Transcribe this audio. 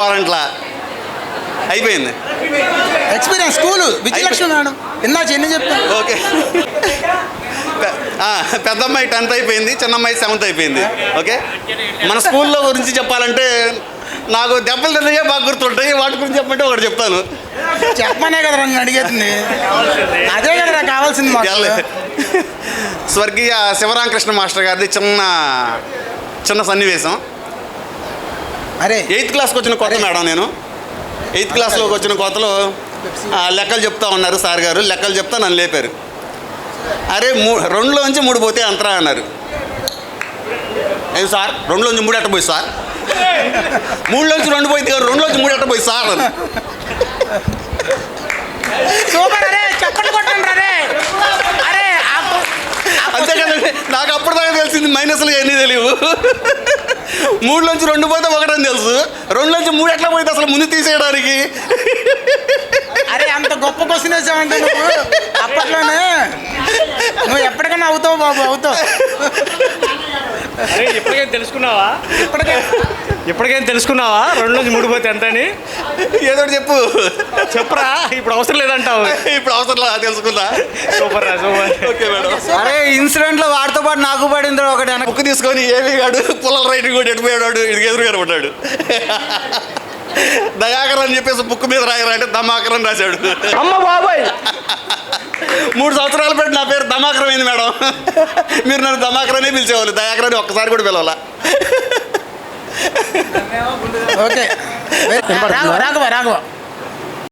వారంట్లా అయిపోయింది experience school Vijayalakshmi madam ఇందా చిన్న చెప్తాను. ఓకే. పెద్ద అమ్మాయి 10th అయిపోయింది, చిన్న అమ్మాయి 7th అయిపోయింది. ఓకే. మన స్కూల్లో గురించి చెప్పాలంటే నాకు దెబ్బలు తిన్నాయే బాగా గుర్తుంటాయి. వాటి గురించి చెప్పమంటే ఒకటి చెప్తాను. చెప్పమనే కదా నన్ను అడిగేది, అదే కదా కావాల్సింది మాకు. స్వర్గీయ శివరామకృష్ణ మాస్టర్ గారిది చిన్న సన్నివేశం. అరే 8th క్లాస్కి వచ్చిన కొత్త మేడం, నేను 8th క్లాస్లోకి వచ్చిన కొత్తలో లెక్కలు చెప్తా ఉన్నారు సార్ గారు. లెక్కలు చెప్తా నన్ను లేపారు. అరే 2లోంచి 3 పోతే అంతరా అన్నారు. ఏం సార్ 2లోంచి 3 ఎట్టపోయి సార్, 3లోంచి 2 పోయింది కదా, 2లోంచి 3 ఎట్టపోయి సార్ అని. సూపర్. అరే చెప్పండి కొట్టండి. అరే అరే అంతే కదండి. నాకు అప్పుడు దాకా తెలిసింది మైనస్లు ఎన్ని తెలియవు. 3లోంచి 2 పోతే 1 అని తెలుసు, 2లోంచి 3 ఎట్లా పోయింది అసలు ముందు తీసేయడానికి. అరే అంత గొప్ప క్వశ్చన్ వేసావంటే నువ్వు అప్పట్లోనే నువ్వు ఎప్పటికైనా అవుతావు బాబు, అవుతావు. అరే ఇప్పటికైనా తెలుసుకున్నావా? ఇప్పటికైనా తెలుసుకున్నావా 2లోంచి 3 పోతే ఎంత అని? ఏదో చెప్పు. చెప్పరా, ఇప్పుడు అవసరం లేదంటావు. ఇప్పుడు అవసరం లేదు, తెలుసుకుందా. సూపర్ రా, సూపర్. Okay madam. అరే ఇన్సిడెంట్లో వాడితో పాటు నాకు పడింది ఒకటి. బుక్ తీసుకొని ఏమి కాడు పుల్లల రైటింగ్ కూడా ఎడిపోయాడు, ఇడికి ఎదురుగా పడ్డాడు. దయాకర్ అని చెప్పేసి బుక్ మీద రాయరా అంటే దమాకర్ అని రాశాడు. అమ్మ బాబాయ్ 3 సంవత్సరాలు పెట్టి నా పేరు దమాకరం అయింది మేడం. మీరు నన్ను దమాకర్ అనే పిలిచేవాళ్ళు, దయాకర్ అని ఒక్కసారి కూడా పిలవాలా. ఓకే రాఘవ రాఘవ రాఘవ